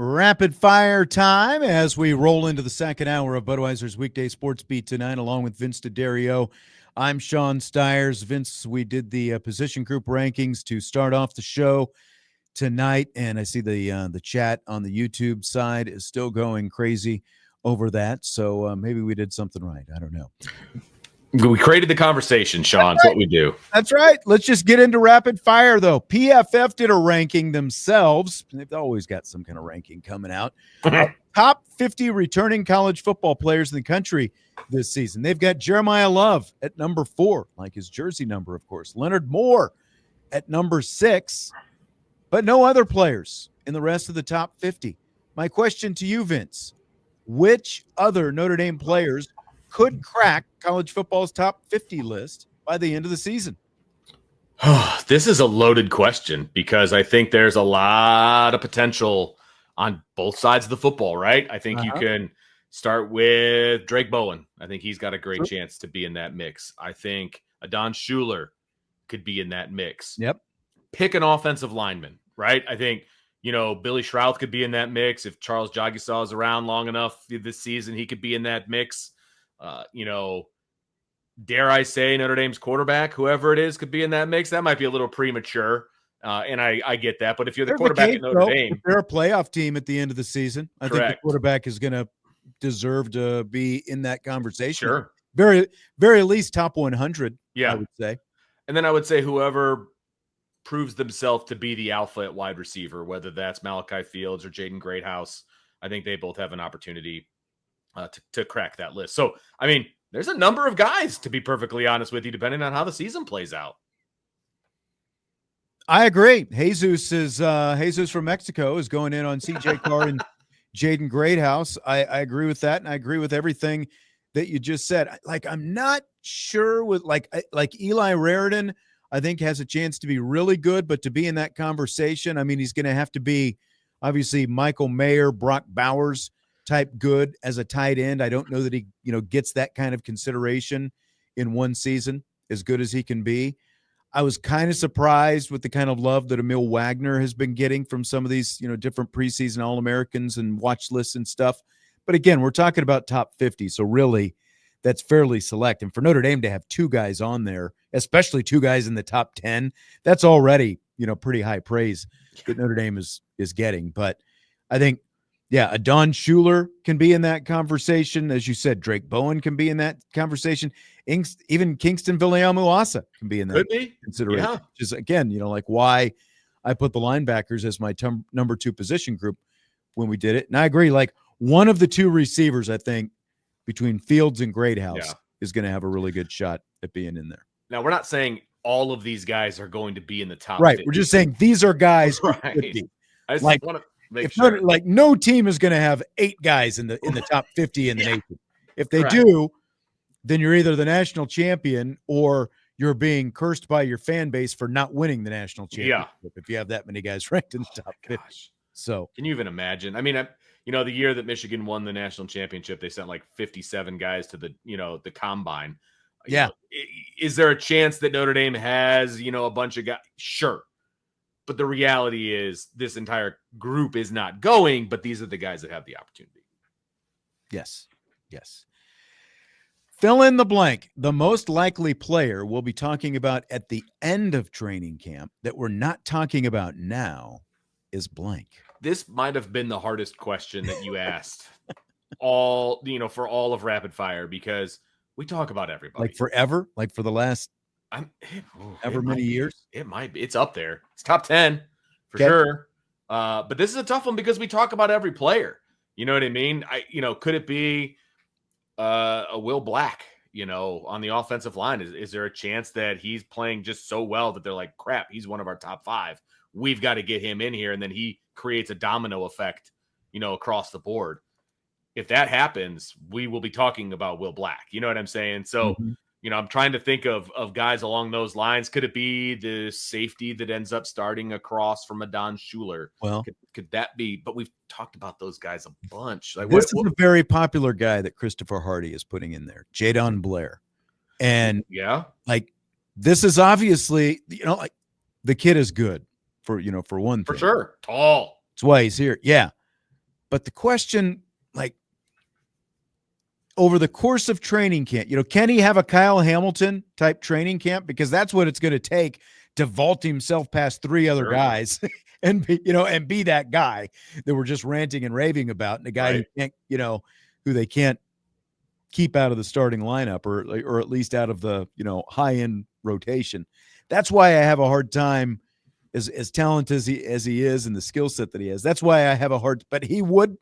Rapid fire time as we roll into the second hour of Budweiser's Weekday Sports Beat tonight, along with Vince DiDario. I'm Sean Stiers. Vince, we did the position group rankings to start off the show tonight, and I see the chat on the YouTube side is still going crazy over that. So maybe we did something right. I don't know. We created the conversation, Sean. It's what we do. That's right. Let's just get into rapid fire, though. PFF did a ranking themselves. They've always got some kind of ranking coming out. Top 50 returning college football players in the country this season. They've got Jeremiyah Love at number 4, like his jersey number, of course. Leonard Moore at number 6, but no other players in the rest of the top 50. My question to you, Vince, which other Notre Dame players could crack college football's top 50 list by the end of the season? This is a loaded question because I think there's a lot of potential on both sides of the football, right? I think you can start with Drake Bowen. I think he's got a great chance to be in that mix. I think Adon Shuler could be in that mix. Yep. Pick an offensive lineman, right? I think, Billy Shrouth could be in that mix. If Charles Jagisaw is around long enough this season, he could be in that mix. Dare I say Notre Dame's quarterback, whoever it is, could be in that mix. That might be a little premature, and I get that. But if you're the quarterback at Notre Dame, if they're a playoff team at the end of the season, I think the quarterback is going to deserve to be in that conversation. Sure, very least top 100. Yeah, I would say. And then I would say whoever proves themselves to be the alpha at wide receiver, whether that's Malachi Fields or Jaden Greathouse, I think they both have an opportunity to crack that list. So, I mean, there's a number of guys, to be perfectly honest with you, depending on how the season plays out. I agree. Jesus from Mexico is going in on CJ Carr and Jaden Greathouse. I agree with that, and I agree with everything that you just said. Like, I'm not sure with like Eli Raridan, I think has a chance to be really good, but to be in that conversation, I mean, he's going to have to be obviously Michael Mayer, Brock Bowers type good as a tight end. I don't know that he, gets that kind of consideration in one season, as good as he can be. I was kind of surprised with the kind of love that Emil Wagner has been getting from some of these, different preseason All-Americans and watch lists and stuff. But again, we're talking about top 50. So really that's fairly select. And for Notre Dame to have 2 guys on there, especially 2 guys in the top 10, that's already, pretty high praise that Notre Dame is getting. But I think, Adon Shuler can be in that conversation. As you said, Drake Bowen can be in that conversation. Even Kingston Viliamu-Asa can be in that consideration. Yeah. Just, again, like why I put the linebackers as my number 2 position group when we did it. And I agree, like one of the 2 receivers, I think, between Fields and Greathouse is going to have a really good shot at being in there. Now, we're not saying all of these guys are going to be in the top Right. 50. We're just saying these are guys right. I just want to make sure. No team is going to have 8 guys in the top 50 in the nation. If they do, then you're either the national champion or you're being cursed by your fan base for not winning the national championship. If you have that many guys ranked in the top 50. So can you even imagine? I mean, the year that Michigan won the national championship, they sent like 57 guys to the combine. Is there a chance that Notre Dame has, a bunch of guys? Sure. But the reality is this entire group is not going, but these are the guys that have the opportunity. Yes. Fill in the blank. The most likely player we'll be talking about at the end of training camp that we're not talking about now is blank. This might have been the hardest question that you asked for all of Rapid Fire, because we talk about everybody. Like forever? Like for the last many years? It might be. It's up there. It's top 10 for sure. But this is a tough one because we talk about every player. You know what I mean? Could it be a Will Black, on the offensive line? Is there a chance that he's playing just so well that they're like, crap, he's one of our top 5. We've got to get him in here. And then he creates a domino effect, across the board. If that happens, we will be talking about Will Black. You know what I'm saying? So, I'm trying to think of guys along those lines. Could it be the safety that ends up starting across from Adon Shuler? Well, could that be? But we've talked about those guys a bunch. Like, this is a very popular guy that Christopher Hardy is putting in there, Jadon Blair. And this is obviously, the kid is good for one thing. For sure. Tall. That's why he's here. Yeah. But the question, like, over the course of training camp, can he have a Kyle Hamilton type training camp? Because that's what it's going to take to vault himself past three other guys and be that guy that we're just ranting and raving about, and a guy who can't, who they can't keep out of the starting lineup or at least out of the, high end rotation. That's why I have a hard time, as talented as he is and the skill set that he has. That's why I have a hard, but he would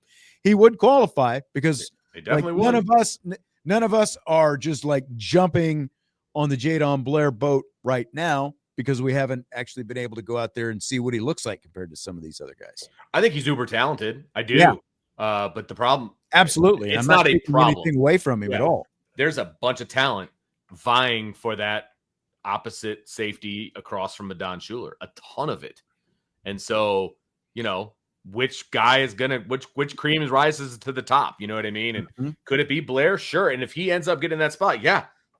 qualify, because none of us are just like jumping on the Jadon Blair boat right now, because we haven't actually been able to go out there and see what he looks like compared to some of these other guys. I think he's uber talented. I do. Yeah. But the problem, absolutely, it's I'm not a taking problem. anything away from him at all. There's a bunch of talent vying for that opposite safety across from Adon Schuler, a ton of it. And so, which guy is going to, which cream rises to the top? You know what I mean? And could it be Blair? Sure. And if he ends up getting that spot,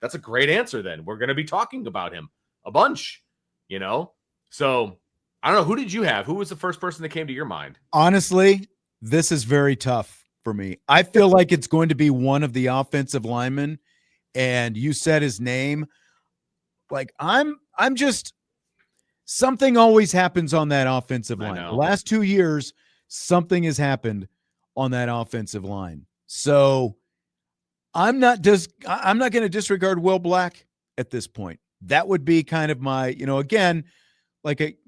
that's a great answer. Then we're going to be talking about him a bunch, So I don't know. Who did you have? Who was the first person that came to your mind? Honestly, this is very tough for me. I feel like it's going to be one of the offensive linemen, and you said his name. Like, I'm just, something always happens on that offensive line. The last 2 years, something has happened on that offensive line. So I'm not going to disregard Will Black at this point. That would be kind of my, again, like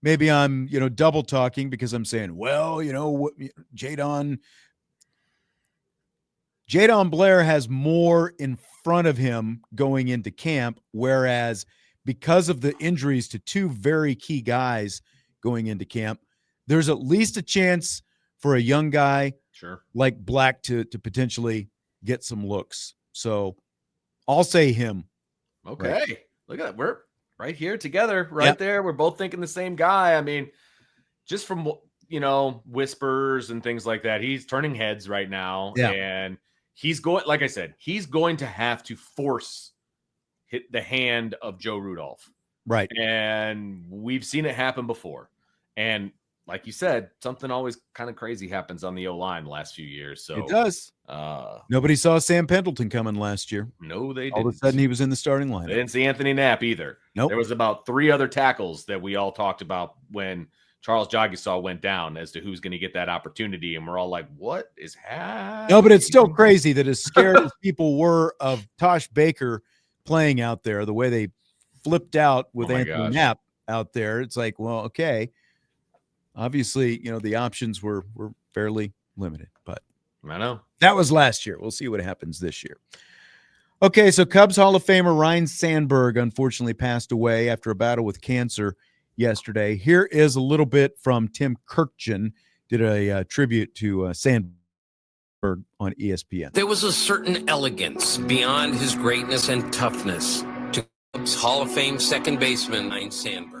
maybe I'm, double talking, because I'm saying, well, Jadon Blair has more in front of him going into camp, whereas because of the injuries to two very key guys going into camp, there's at least a chance for a young guy like Black to potentially get some looks. So I'll say him. Okay. Right. Look at that. We're right here together, there. We're both thinking the same guy. I mean, just from, whispers and things like that, he's turning heads right now. Yeah. And he's going, like I said, he's going to have to force hit the hand of Joe Rudolph. Right. And we've seen it happen before. And like you said, something always kind of crazy happens on the O-line the last few years. So it does. Nobody saw Sam Pendleton coming last year. No, they didn't. All of a sudden, he was in the starting lineup. They didn't see Anthony Knapp either. Nope. There was about 3 other tackles that we all talked about when Charles Jagisaw went down as to who's going to get that opportunity. And we're all like, what is happening? No, but it's still crazy that as scared as people were of Tosh Baker playing out there, the way they flipped out with Anthony Knapp out there, it's like, well, okay. Obviously, the options were fairly limited, but I know that was last year. We'll see what happens this year. Okay, so Cubs Hall of Famer Ryne Sandberg unfortunately passed away after a battle with cancer yesterday. Here is a little bit from Tim Kirkjian, did a tribute to Sandberg on ESPN. There was a certain elegance beyond his greatness and toughness to Cubs Hall of Fame second baseman Ryne Sandberg.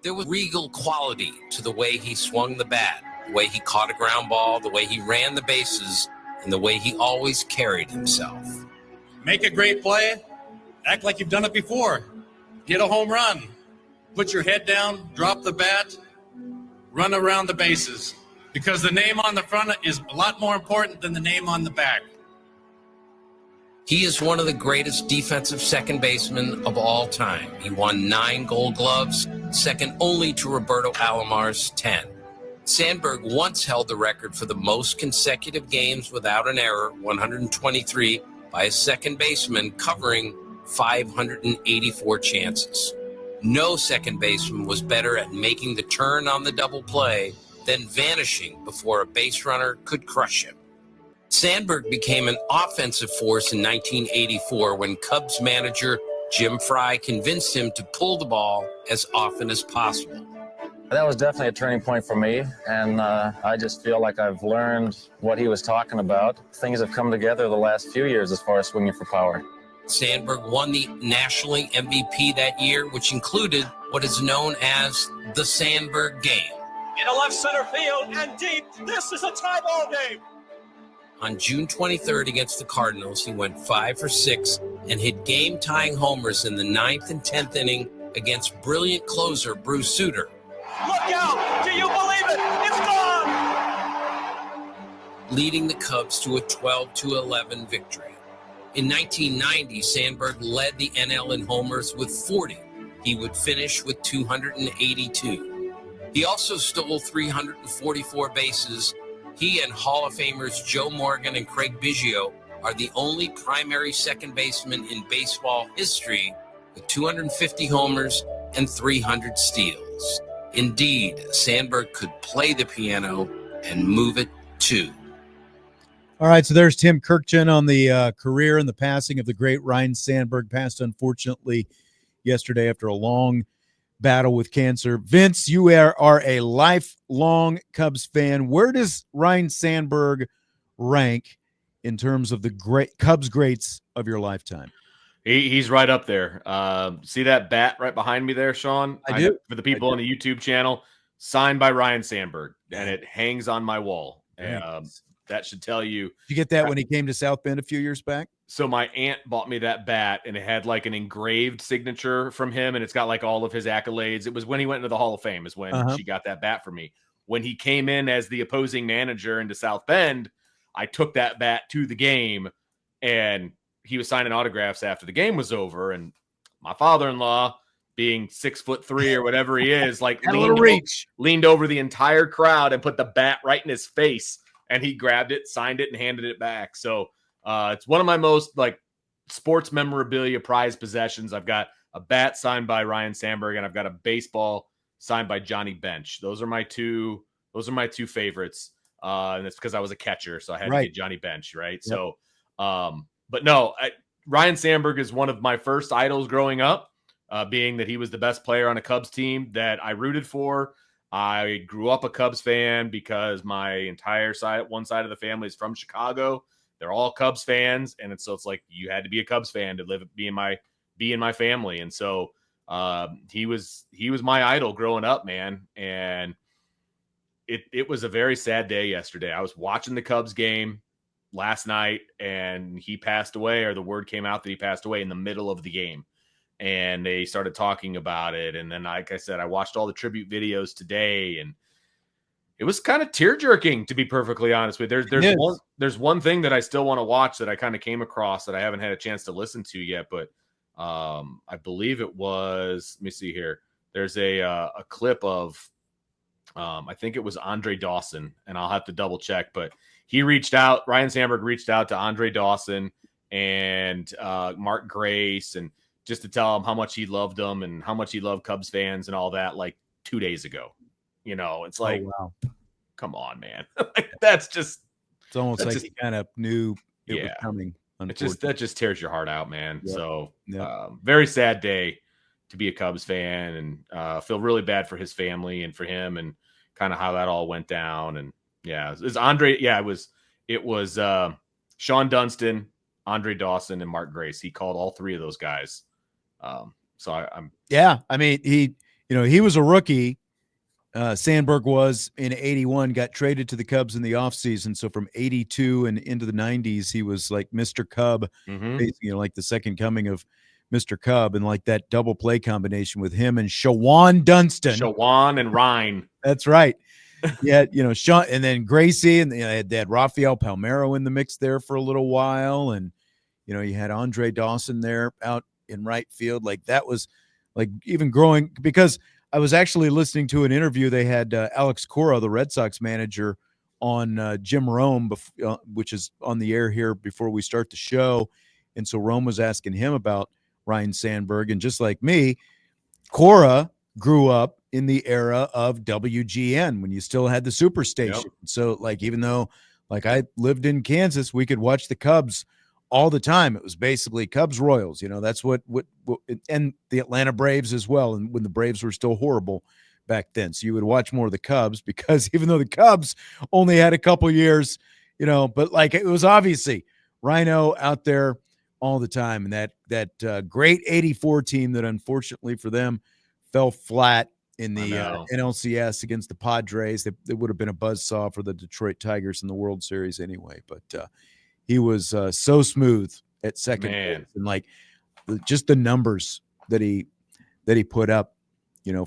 There was regal quality to the way he swung the bat, the way he caught a ground ball, the way he ran the bases, and the way he always carried himself. Make a great play, act like you've done it before. Get a home run. Put your head down, drop the bat, run around the bases. Because the name on the front is a lot more important than the name on the back. He is one of the greatest defensive second basemen of all time. He won 9 Gold Gloves, second only to Roberto Alomar's 10. Sandberg once held the record for the most consecutive games without an error, 123, by a second baseman, covering 584 chances. No second baseman was better at making the turn on the double play than vanishing before a base runner could crush him. Sandberg became an offensive force in 1984 when Cubs manager Jim Fry convinced him to pull the ball as often as possible. That was definitely a turning point for me, and I just feel like I've learned what he was talking about. Things have come together the last few years as far as swinging for power. Sandberg won the National League MVP that year, which included what is known as the Sandberg game. In a left center field and deep, this is a tie ball game. On June 23rd against the Cardinals, he went 5 for 6 and hit game-tying homers in the 9th and 10th inning against brilliant closer Bruce Sutter. Look out! Do you believe it? It's gone! leading the Cubs to a 12-11 victory. In 1990, Sandberg led the NL in homers with 40. He would finish with 282. He also stole 344 bases. He and Hall of Famers Joe Morgan and Craig Biggio are the only primary second basemen in baseball history with 250 homers and 300 steals. Indeed, Sandberg could play the piano and move it too. All right, so there's Tim Kirkjian on the career and the passing of the great Ryne Sandberg, passed unfortunately yesterday after a long battle with cancer. Vince, you are a lifelong Cubs fan. Where does Ryne Sandberg rank in terms of the great Cubs greats of your lifetime? He's right up there. See that bat right behind me there, Sean? I do. For the people on the YouTube channel, signed by Ryne Sandberg, and it hangs on my wall. That should tell you. Did you get that when he came to South Bend a few years back? So my aunt bought me that bat, and it had like an engraved signature from him, and it's got like all of his accolades. It was when he went into the Hall of Fame is when she got that bat for me. When he came in as the opposing manager into South Bend, I took that bat to the game, and he was signing autographs after the game was over. And my father-in-law, being 6'3" or whatever he is, like leaned over the entire crowd and put the bat right in his face. And he grabbed it, signed it, and handed it back. So it's one of my most like sports memorabilia prized possessions. I've got a bat signed by Ryne Sandberg, and I've got a baseball signed by Johnny Bench. Those are my two favorites. And it's because I was a catcher, so I had to get Johnny Bench, right? Yep. So, but no, Ryne Sandberg is one of my first idols growing up, being that he was the best player on a Cubs team that I rooted for. I grew up a Cubs fan because my entire one side of the family is from Chicago. They're all Cubs fans, and it's like you had to be a Cubs fan to be in my family. And so he was my idol growing up, man. And it was a very sad day yesterday. I was watching the Cubs game last night, and he passed away, or the word came out that he passed away in the middle of the game. And they started talking about it. And then, like I said, I watched all the tribute videos today, and it was kind of tear-jerking, to be perfectly honest with you. There's one thing that I still want to watch that I kind of came across that I haven't had a chance to listen to yet, but I believe it was, let me see here. There's a clip of, I think it was Andre Dawson, and I'll have to double check, but Ryne Sandberg reached out to Andre Dawson and Mark Grace, and just to tell him how much he loved them and how much he loved Cubs fans and all that, like 2 days ago. You know, it's like, wow, come on, man. It's almost like he kind of knew it was coming. That just tears your heart out, man. Yep. So very sad day to be a Cubs fan, and feel really bad for his family and for him, and kind of how that all went down. And it was Sean Dunston, Andre Dawson, and Mark Grace. He called all three of those guys. I mean, he was a rookie. Sandberg was in 81, got traded to the Cubs in the offseason. So from 82 and into the 90s, he was like Mr. Cub, like the second coming of Mr. Cub, and like that double play combination with him and Shawan Dunston. Shawan and Ryne. That's right. Yeah, Sean, and then Gracie, and they had Rafael Palmeiro in the mix there for a little while, and you had Andre Dawson there out in right field. Like that was like even growing, because I was actually listening to an interview. They had Alex Cora, the Red Sox manager, on Jim Rome, which is on the air here before we start the show. And so Rome was asking him about Ryne Sandberg, and just like me, Cora grew up in the era of WGN when you still had the Superstation. Yep. So like, even though like I lived in Kansas, we could watch the Cubs all the time. It was basically Cubs Royals, that's what and the Atlanta Braves as well. And when the Braves were still horrible back then, so you would watch more of the Cubs, because even though the Cubs only had a couple years, but like it was obviously Rhino out there all the time. And that great 84 team that unfortunately for them fell flat in the NLCS against the Padres. They would have been a buzzsaw for the Detroit Tigers in the World Series anyway. But he was so smooth at second base, and like just the numbers that he put up,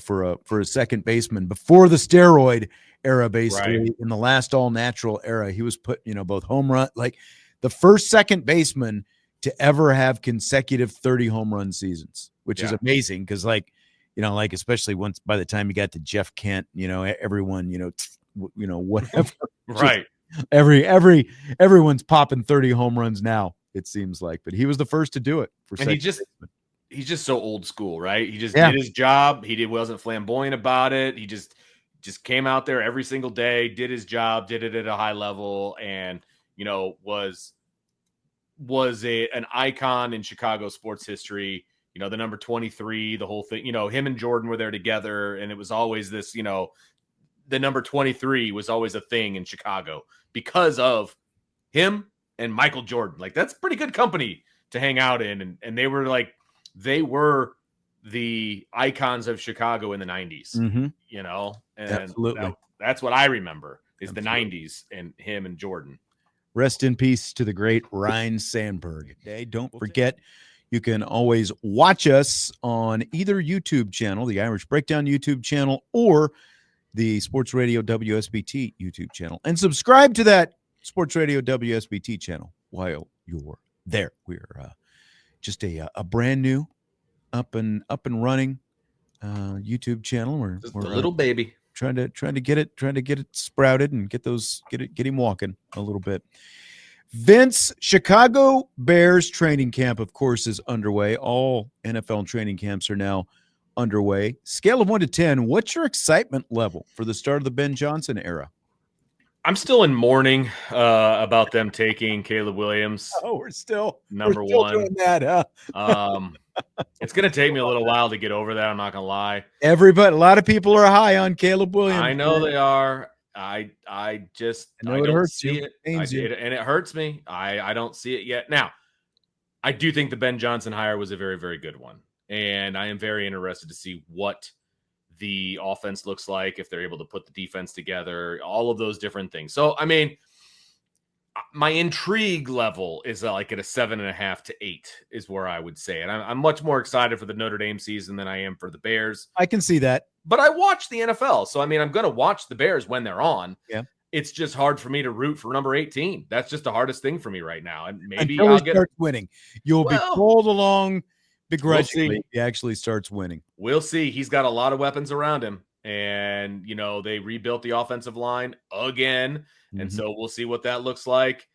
for a second baseman before the steroid era, basically Right. in the last all natural era. He was put, both home run, like the first second baseman to ever have consecutive 30 home run seasons, which is Yeah. amazing. Cause especially once by the time you got to Jeff Kent, everyone, whatever, Right. everyone's popping 30 home runs now, it seems like, but he was the first to do it for And second baseman. he's just so old school, right? He just Yeah. did his job. Wasn't flamboyant about it. He just came out there every single day, did his job, did it at a high level, and was an icon in Chicago sports history. The number 23, the whole thing. Him and Jordan were there together, and it was always this. The number 23 was always a thing in Chicago because of him and Michael Jordan. Like, that's pretty good company to hang out in, and they were the icons of Chicago in the 90s. Mm-hmm. And Absolutely. that's what I remember is Absolutely. the 90s and him and Jordan. Rest in peace to the great Ryne Sandberg. Hey, don't forget, you can always watch us on either YouTube channel, the Irish Breakdown YouTube channel, or the Sports Radio WSBT YouTube channel, and subscribe to that Sports Radio WSBT channel while you're there. We're just a brand new, up and running YouTube channel. We're a little baby. trying to get it sprouted and get him walking a little bit. Vince, Chicago Bears training camp, of course, is underway. All NFL training camps are now underway. Scale of 1 to 10, what's your excitement level for the start of the Ben Johnson era? I'm still in mourning about them taking Caleb Williams. Oh, we're still number one. doing that, huh? It's going to take me a little while to get over that. I'm not going to lie. A lot of people are high on Caleb Williams. I know they are. I don't hurts see you. it. And It hurts me. I don't see it yet. Now, I do think the Ben Johnson hire was a very, very good one. And I am very interested to see what the offense looks like, if they're able to put the defense together, all of those different things. So, I mean, my intrigue level is like at a 7.5 to 8 is where I would say. And I'm much more excited for the Notre Dame season than I am for the Bears. I can see that. But I watch the NFL. So, I mean, I'm going to watch the Bears when they're on. Yeah. It's just hard for me to root for number 18. That's just the hardest thing for me right now. And maybe Until I'll he starts winning. You'll be pulled along begrudgingly. We'll he actually starts winning. We'll see. He's got a lot of weapons around him. And, they rebuilt the offensive line again. Mm-hmm. And so we'll see what that looks like.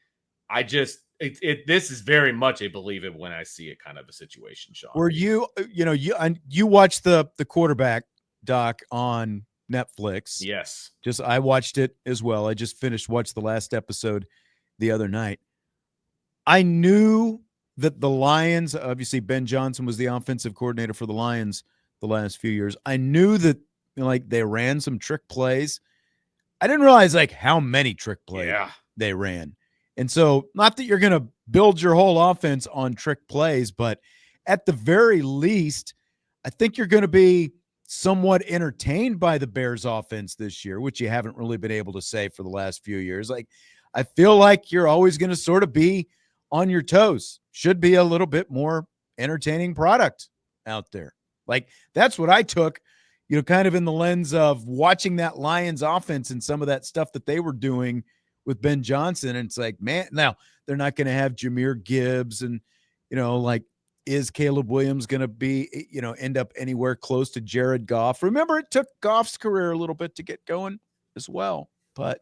This is very much a believe it when I see it kind of a situation, Sean. Were you watched the quarterback doc on Netflix? Yes. I watched it as well. I just watched the last episode the other night. I knew that the Lions, obviously Ben Johnson was the offensive coordinator for the Lions the last few years. I knew that they ran some trick plays. I didn't realize how many trick plays they ran. And so, not that you're going to build your whole offense on trick plays, but at the very least, I think you're going to be somewhat entertained by the Bears offense this year, which you haven't really been able to say for the last few years. I feel like you're always going to sort of be on your toes. Should be a little bit more entertaining product out there. That's what I took, kind of in the lens of watching that Lions offense and some of that stuff that they were doing with Ben Johnson. And it's man, now they're not going to have Jahmyr Gibbs and, is Caleb Williams going to be, end up anywhere close to Jared Goff? Remember, it took Goff's career a little bit to get going as well, but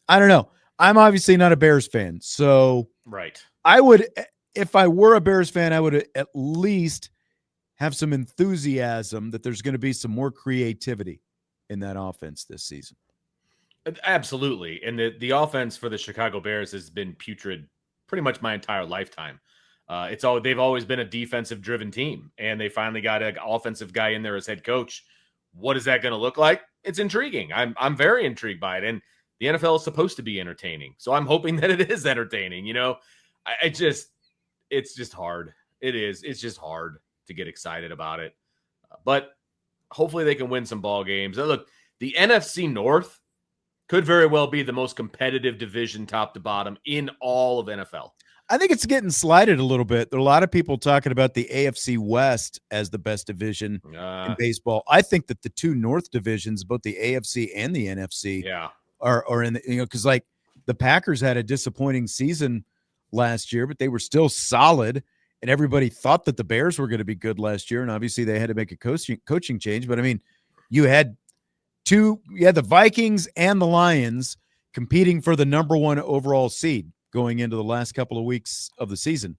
I don't know. I'm obviously not a Bears fan. So right. I would, if I were a Bears fan, I would at least have some enthusiasm that there's going to be some more creativity in that offense this season. Absolutely. And the offense for the Chicago Bears has been putrid pretty much my entire lifetime. They've always been a defensive driven team, and they finally got an offensive guy in there as head coach. What is that going to look like? It's intriguing. I'm very intrigued by it. And the NFL is supposed to be entertaining. So I'm hoping that it is entertaining. It's just hard. It is. It's just hard to get excited about it. But hopefully they can win some ball games. Look, the NFC North could very well be the most competitive division top to bottom in all of NFL. I think it's getting slided a little bit. There are a lot of people talking about the AFC West as the best division in baseball. I think that the two North divisions, both the AFC and the NFC, are in the, because like the Packers had a disappointing season last year, but they were still solid, and everybody thought that the Bears were going to be good last year, and obviously they had to make a coaching change. But I mean, you had the Vikings and the Lions competing for the number one overall seed going into the last couple of weeks of the season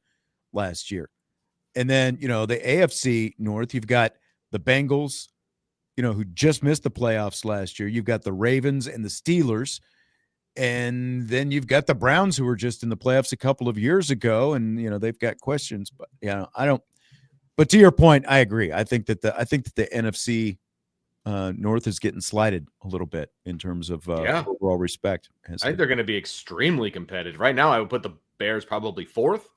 last year. And then, the AFC North, you've got the Bengals, who just missed the playoffs last year. You've got the Ravens and the Steelers. And then you've got the Browns, who were just in the playoffs a couple of years ago. And, they've got questions, but but to your point, I agree. I think that the NFC North is getting slided a little bit in terms of overall respect. I think they're going to be extremely competitive. Right now, I would put the Bears probably fourth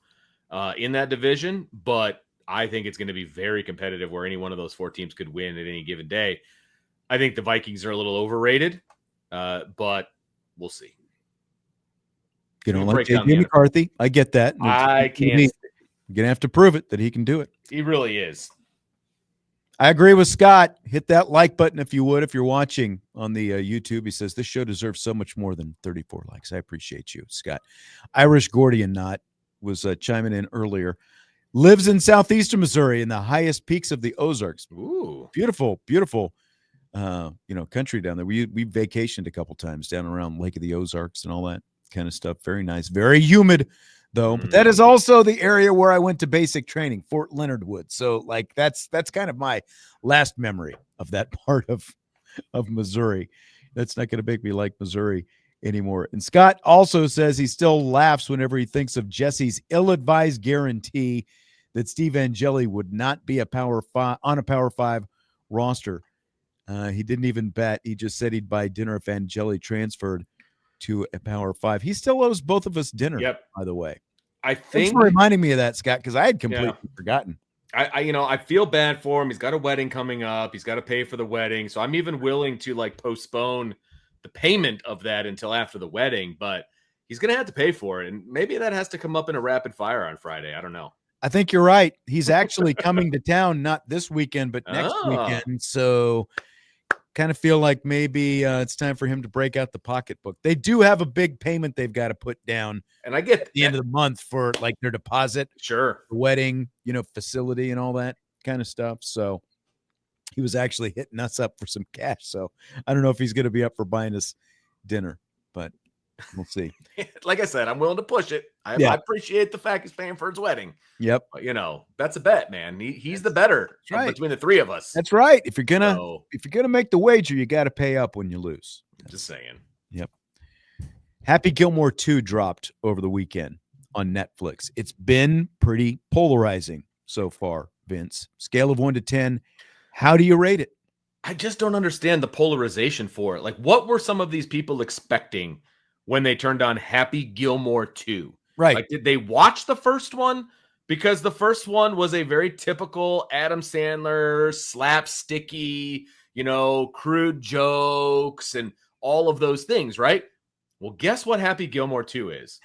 in that division, but I think it's going to be very competitive where any one of those four teams could win at any given day. I think the Vikings are a little overrated, but we'll see. Like J.J. McCarthy, I get that. I can't. You're going to have to prove it that he can do it. He really is. I agree with Scott. Hit that like button if you would, if you're watching on the YouTube. He says, this show deserves so much more than 34 likes. I appreciate you, Scott. Irish Gordian Knot was chiming in earlier. Lives in southeastern Missouri in the highest peaks of the Ozarks. Ooh. Beautiful, beautiful, country down there. We vacationed a couple times down around Lake of the Ozarks and all that kind of stuff. Very nice. Very humid, though. But that is also the area where I went to basic training, Fort Leonard Wood. So like that's kind of my last memory of that part of Missouri. That's not going to make me like Missouri anymore. And Scott also says he still laughs whenever he thinks of Jesse's ill-advised guarantee that Steve Angeli would not be on a Power 5 roster. He didn't even bet. He just said he'd buy dinner if Angeli transferred to a Power 5. He still owes both of us dinner, by the way. I think thanks for reminding me of that, Scott, because I had completely forgotten. I feel bad for him. He's got a wedding coming up. He's got to pay for the wedding. So I'm even willing to postpone the payment of that until after the wedding, but he's going to have to pay for it. And maybe that has to come up in a rapid fire on Friday. I don't know. I think you're right. He's actually coming to town, not this weekend, but next weekend. So kind of feel like maybe it's time for him to break out the pocketbook. They do have a big payment they've got to put down, and I get at the end of the month for their deposit, the wedding, facility and all that kind of stuff. So he was actually hitting us up for some cash. So I don't know if he's going to be up for buying us dinner, but we'll see. Like I said, I'm willing to push it. I appreciate the fact he's paying for his wedding. Yep. But, that's a bet, man. He's the better between the three of us. That's right. If you're gonna make the wager, you got to pay up when you lose. Just saying. Yep. Happy Gilmore 2 dropped over the weekend on Netflix. It's been pretty polarizing so far, Vince. Scale of 1 to 10. How do you rate it? I just don't understand the polarization for it. What were some of these people expecting when they turned on Happy Gilmore 2? Right. Did they watch the first one? Because the first one was a very typical Adam Sandler, slapsticky, crude jokes and all of those things, right? Well, guess what Happy Gilmore 2 is?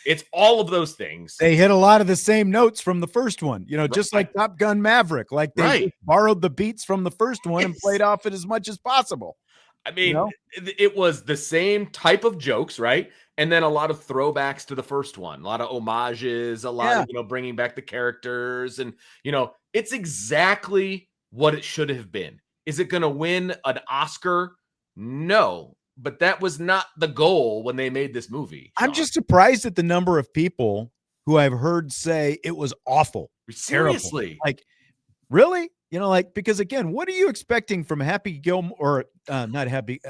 It's all of those things. They hit a lot of the same notes from the first one, just like Top Gun Maverick. They borrowed the beats from the first one and played off it as much as possible. I mean, it was the same type of jokes, right? And then a lot of throwbacks to the first one, a lot of homages, a lot of, bringing back the characters. And, it's exactly what it should have been. Is it going to win an Oscar? No, but that was not the goal when they made this movie. I'm just surprised at the number of people who I've heard say it was awful. Seriously. Terrible. Really? Because again, what are you expecting from Happy Gilmore or not Happy?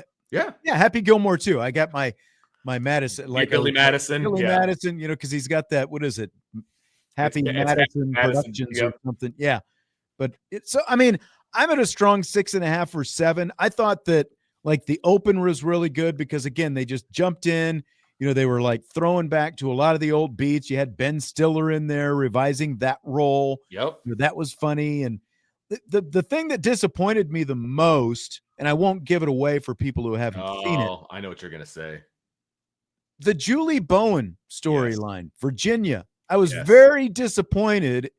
Happy Gilmore 2. I got my Madison, Billy Madison. Billy Madison, because he's got that, what is it? Happy Madison Productions or something. Yeah. But I'm at a strong 6.5 or 7. I thought that the open was really good because again, they just jumped in, they were throwing back to a lot of the old beats. You had Ben Stiller in there revising that role. Yep. That was funny. And the thing that disappointed me the most, and I won't give it away for people who haven't seen it. I know what you're going to say. The Julie Bowen storyline, Virginia. I was Yes. very disappointed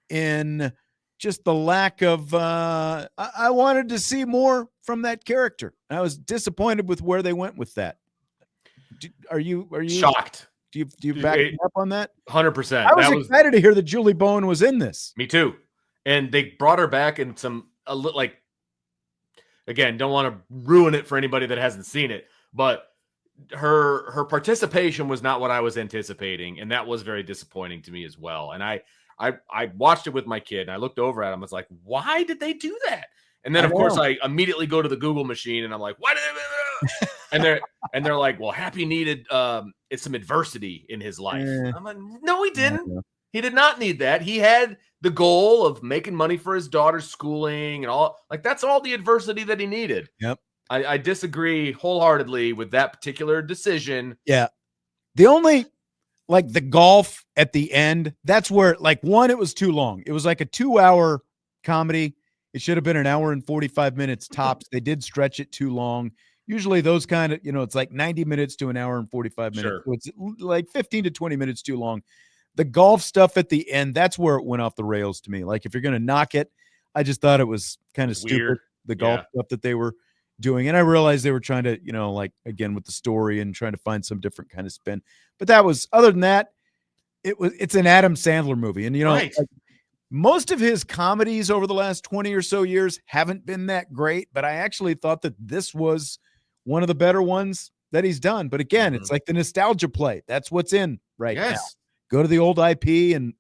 in just the lack of I wanted to see more from that character. I was disappointed with where they went with that. Are you Shocked. do you back me up on that? 100%. I was excited to hear that Julie Bowen was in this. Me too. And they brought her back in like, again, don't want to ruin it for anybody that hasn't seen it, but her participation was not what I was anticipating, and that was very disappointing to me as well. And I watched it with my kid, and I looked over at him. I was like, why did they do that? And then, of course, I immediately go to the Google machine, and I'm like, why did they? and they're like, well, Happy needed some adversity in his life. I'm like, no, he didn't. He did not need that. He had the goal of making money for his daughter's schooling and all. Like, that's all the adversity that he needed. Yep. I disagree wholeheartedly with that particular decision. Yeah. The only, like, the golf at the end, that's where, like, one, it was too long. It was like a 2-hour comedy. It should have been an hour and 45 minutes tops. They did stretch it too long. Usually those kind of, it's like 90 minutes to an hour and 45 minutes. Sure. So it's like 15 to 20 minutes too long. The golf stuff at the end, that's where it went off the rails to me. Like, if you're going to knock it, I just thought it was kind of stupid, weird. The golf stuff that they were doing. And I realized they were trying to, like, again, with the story and trying to find some different kind of spin. But that was, other than that, it's an Adam Sandler movie. And, Right. like, most of his comedies over the last 20 or so years haven't been that great, but I actually thought that this was one of the better ones that he's done. But again, it's like the nostalgia play. That's what's in right now. Go to the old IP and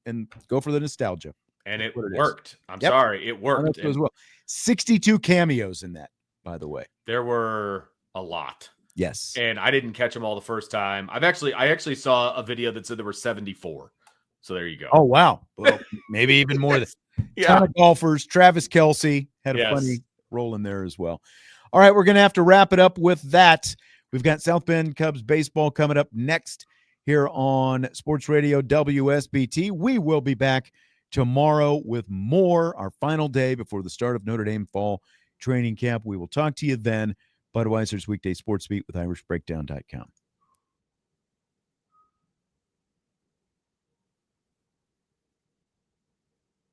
go for the nostalgia. And it worked. I'm Yep. sorry. It worked. As well. 62 cameos in that, by the way. There were a lot. Yes. And I didn't catch them all the first time. I actually saw a video that said there were 74. So there you go. Oh, wow. Well, maybe even more. Yeah. Ton of golfers. Travis Kelce had a funny role in there as well. All right, we're going to have to wrap it up with that. We've got South Bend Cubs baseball coming up next here on Sports Radio WSBT. We will be back tomorrow with more, our final day before the start of Notre Dame fall training camp. We will talk to you then. Budweiser's Weekday Sports Beat with IrishBreakdown.com.